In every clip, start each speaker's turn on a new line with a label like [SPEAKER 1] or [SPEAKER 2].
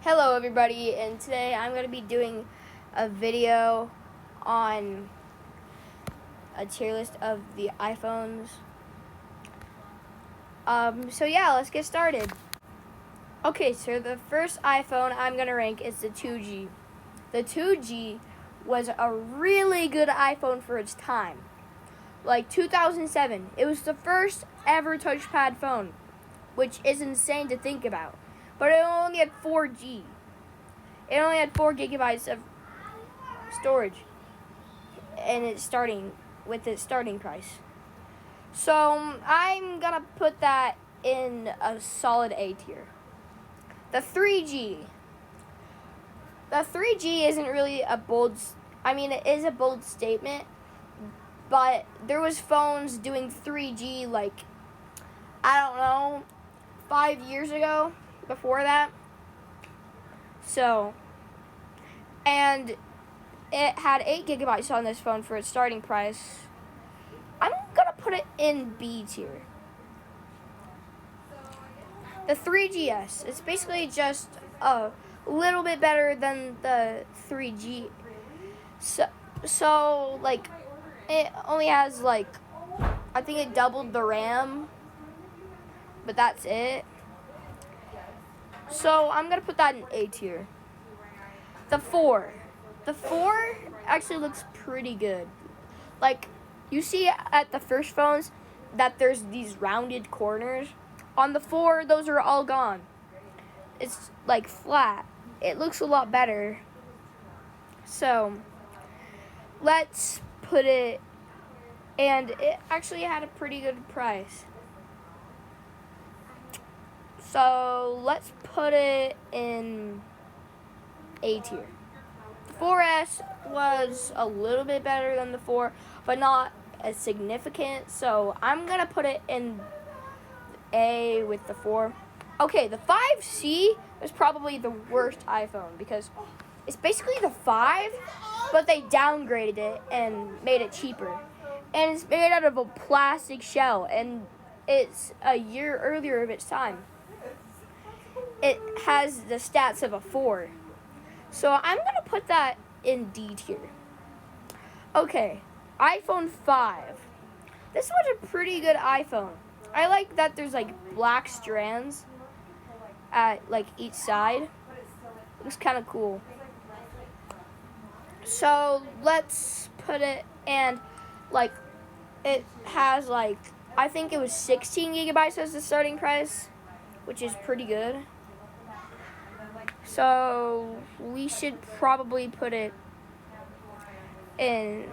[SPEAKER 1] Hello everybody, and today I'm going to be doing a video on a tier list of the iPhones. So yeah, let's get started. Okay, so the first iPhone I'm going to rank is the 2G. The 2G was a really good iPhone for its time. Like 2007, it was the first ever touchpad phone, which is insane to think about. But it only had 4G. It only had 4 gigabytes of storage, and it's starting with its starting price. So I'm gonna put that in a solid A tier. The 3G. The 3G isn't really a bold. It is a bold statement, but there was phones doing 3G like I don't know, 5 years ago. Before that. So, and it had 8 gigabytes on this phone for its starting price. I'm going to put it in B tier. The 3GS, it's basically just a little bit better than the 3G. So like, it only has I think it doubled the RAM, but that's it. So I'm going to put that in A tier. The 4. The 4 actually looks pretty good. Like, you see at the first phones that there's these rounded corners. On the 4, those are all gone. It's like flat. It looks a lot better. So, let's put it, and it actually had a pretty good price. So, let's put it in A tier. The 4S was a little bit better than the 4, but not as significant. So I'm going to put it in A with the 4. Okay, the 5C was probably the worst iPhone because it's basically the 5, but they downgraded it and made it cheaper. And it's made out of a plastic shell, and it's a year earlier of its time. It has the stats of a 4. So I'm going to put that in D tier. Okay, iPhone 5. This was a pretty good iPhone. I like that there's black strands at each side. Looks kind of cool. So let's put it, and it has I think it was 16 gigabytes as the starting price, which is pretty good. So we should probably put it in,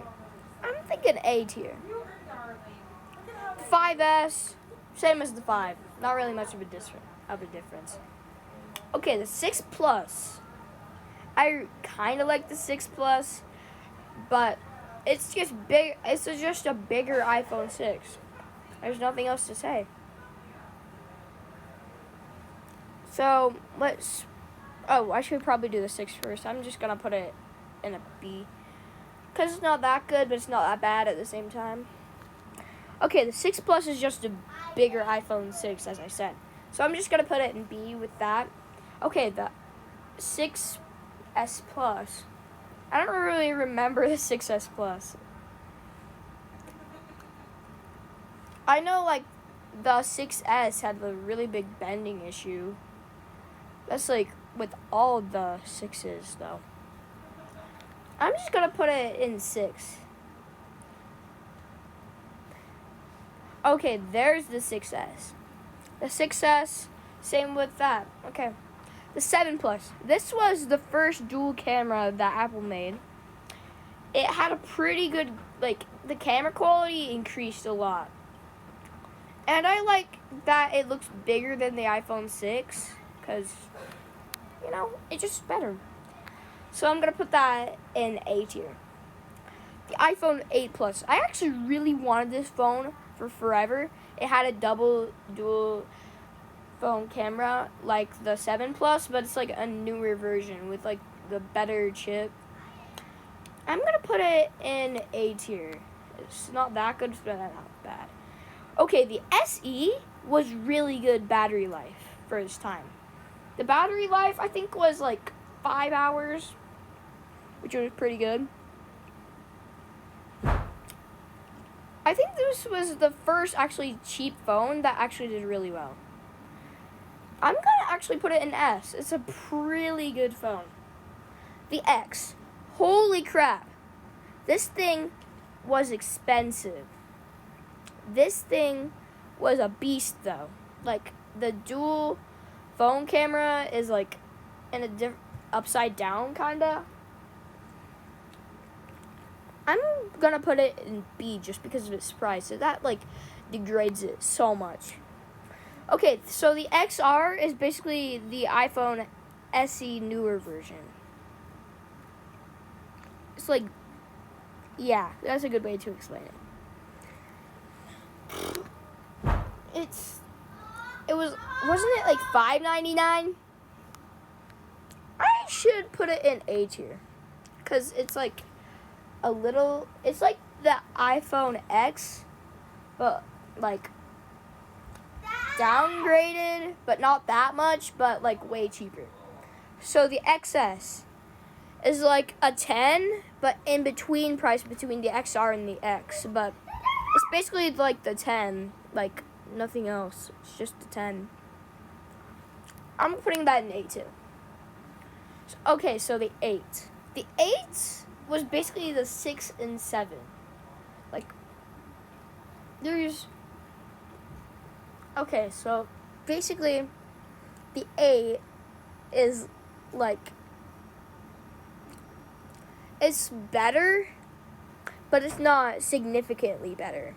[SPEAKER 1] I'm thinking A tier. 5S, same as the 5. Not really much of a difference. Okay, the 6 Plus. I kind of like the 6 Plus, but it's just big. It's just a bigger iPhone 6. There's nothing else to say. So let's. Oh, I should probably do the 6 first. I'm just gonna put it in a B, because it's not that good, but it's not that bad at the same time. Okay, the 6 Plus is just a bigger iPhone 6, as I said. So I'm just going to put it in B with that. Okay, the 6S Plus. I don't really remember the 6S Plus. I know, the 6S had the really big bending issue. That's, with all the 6s, though. I'm just going to put it in 6. Okay, there's the 6S. The 6S, same with that. Okay. The 7 Plus. This was the first dual camera that Apple made. It had a pretty good, the camera quality increased a lot. And I like that it looks bigger than the iPhone 6, because, it's just better. So I'm going to put that in A tier. The iPhone 8 Plus. I actually really wanted this phone for forever. It had a dual phone camera like the 7 Plus, but it's a newer version with the better chip. I'm going to put it in A tier. It's not that good, but not bad. Okay, the SE was really good battery life for its time. The battery life, I think, was like 5 hours, which was pretty good. I think this was the first actually cheap phone that actually did really well. I'm going to actually put it in S. It's a really good phone. The X. Holy crap. This thing was expensive. This thing was a beast, though. Like, the dual phone camera is like in a upside down, kind of. I'm gonna put it in B just because of its price. So that like degrades it so much. Okay, so the XR is basically the iPhone SE newer version. It's like, yeah, that's a good way to explain it. Wasn't it like $5.99? I should put it in A tier, cause it's like it's like the iPhone X, but like downgraded, but not that much, but like way cheaper. So the XS is like a 10, but in between price between the XR and the X, but it's basically like the 10, like nothing else. It's just the 10. I'm putting that in A too. Okay, so the 8. The 8 was basically the 6 and 7. Like, okay, so basically the 8 is like, it's better, but it's not significantly better.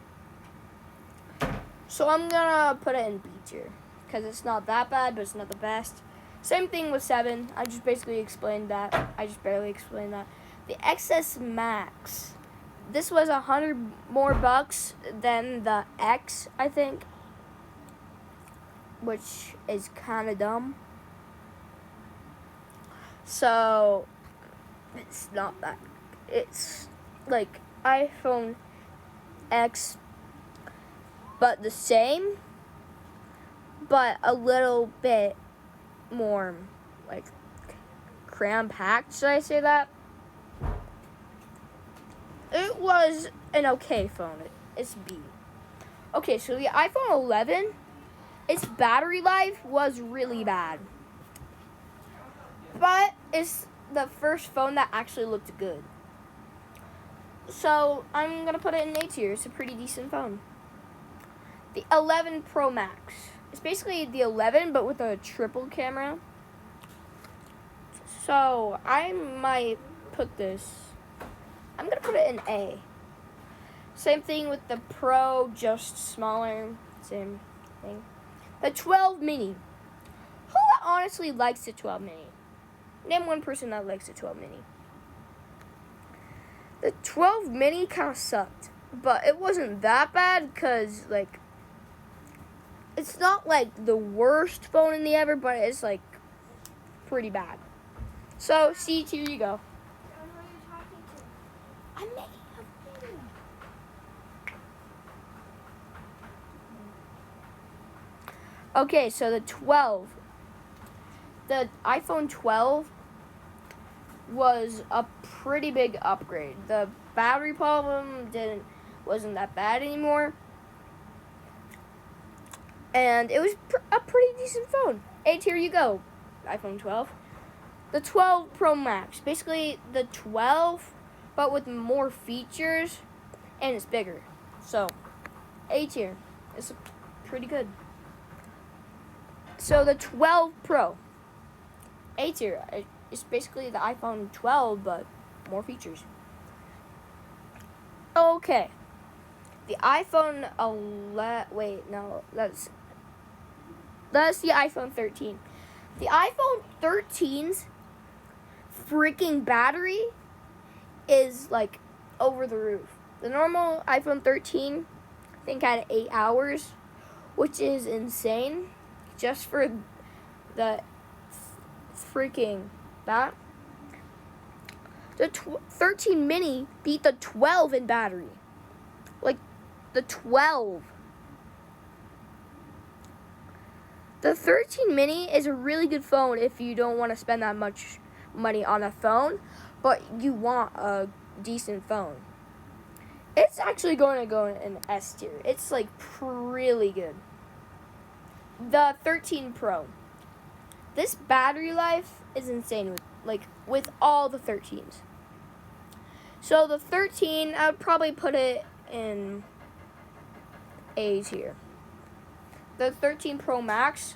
[SPEAKER 1] So I'm gonna put it in B tier, because it's not that bad, but it's not the best. Same thing with 7. I just basically explained that. I just barely explained that. The XS Max. This was $100 more than the X, I think, which is kind of dumb. So it's not that. It's like iPhone X, but the same, but a little bit more like cram-packed. Should I say that? It was an okay phone. It's B. Okay, so the iPhone 11, its battery life was really bad. But it's the first phone that actually looked good. So I'm going to put it in A tier. It's a pretty decent phone. The 11 Pro Max. It's basically the 11, but with a triple camera. So I might put this, I'm going to put it in A. Same thing with the Pro, just smaller. Same thing. The 12 Mini. Who honestly likes the 12 Mini? Name one person that likes the 12 Mini. The 12 Mini kind of sucked, but it wasn't that bad because, like, it's not like the worst phone in the ever, but it's like pretty bad. So, C tier you go. I'm making a video. Okay, so the iPhone 12 was a pretty big upgrade. The battery problem wasn't that bad anymore, and it was a pretty decent phone. A tier you go, iPhone 12. The 12 Pro Max, basically the 12, but with more features, and it's bigger. So, A tier. It's pretty good. So the 12 Pro, A tier. It's basically the iPhone 12, but more features. Okay. The iPhone 11. Wait, no, that's the iPhone 13. The iPhone 13's freaking battery is like over the roof. The normal iPhone 13, I think, had 8 hours, which is insane. Just for the freaking that. The 13 mini beat the 12 in battery. Like, the 12. The 13 mini is a really good phone if you don't want to spend that much money on a phone, but you want a decent phone. It's actually going to go in S tier. It's like really good. The 13 Pro. This battery life is insane with all the 13s. So the 13, I would probably put it in A tier. The 13 Pro Max,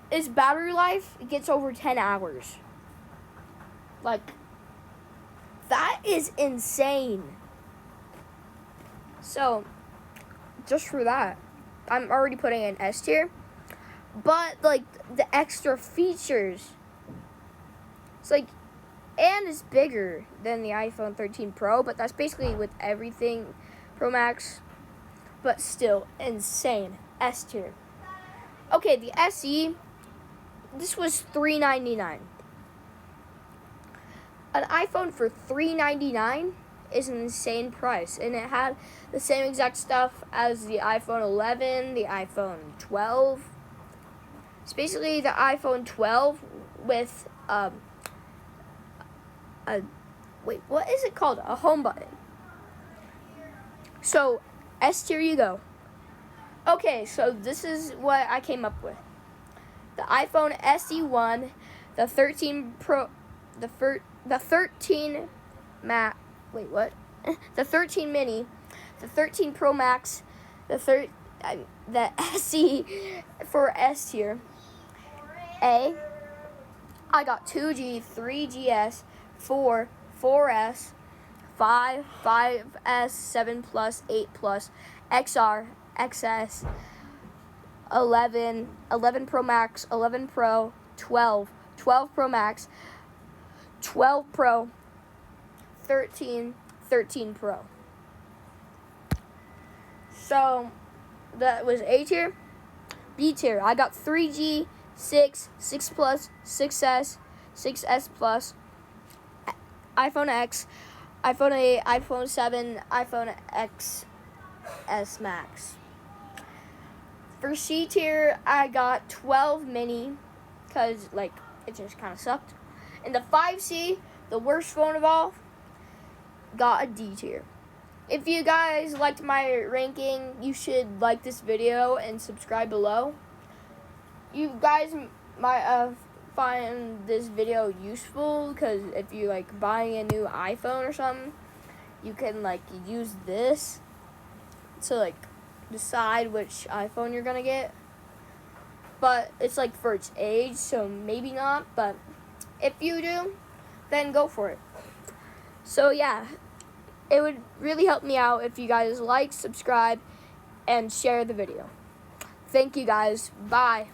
[SPEAKER 1] its battery life gets over 10 hours. Like, that is insane. So, just for that, I'm already putting it in S tier. But, like, the extra features, it's like, and it's bigger than the iPhone 13 Pro, but that's basically with everything Pro Max. But still, insane. S tier. Okay, the SE, this was $399. An iPhone for $399 is an insane price, and it had the same exact stuff as the iPhone 11, the iPhone 12. It's basically the iPhone 12 with what is it called? A home button. So S tier you go. Okay, so this is what I came up with. The iPhone SE1, the 13 Pro, the 13 the 13 mini, the 13 Pro Max, the SE for S tier. A, I got 2G, 3GS, 4, 4S, 5, 5S, 7 Plus, 8 Plus, XR, XS, 11, 11 Pro Max, 11 Pro, 12, 12 Pro Max, 12 Pro, 13, 13 Pro. So that was A tier. B tier, I got 3G, 6, 6 Plus, 6S, 6S Plus, iPhone X, iPhone 8, iPhone 7, iPhone XS Max. For C tier, I got 12 mini, because, like, it just kind of sucked. And the 5C, the worst phone of all, got a D tier. If you guys liked my ranking, you should like this video and subscribe below. You guys might find this video useful, because if you like buying a new iPhone or something, you can like use this to like decide which iPhone you're gonna get. But it's like for its age, so maybe not, but if you do, then go for it. So yeah, it would really help me out if you guys like, subscribe, and share the video. Thank you guys. Bye.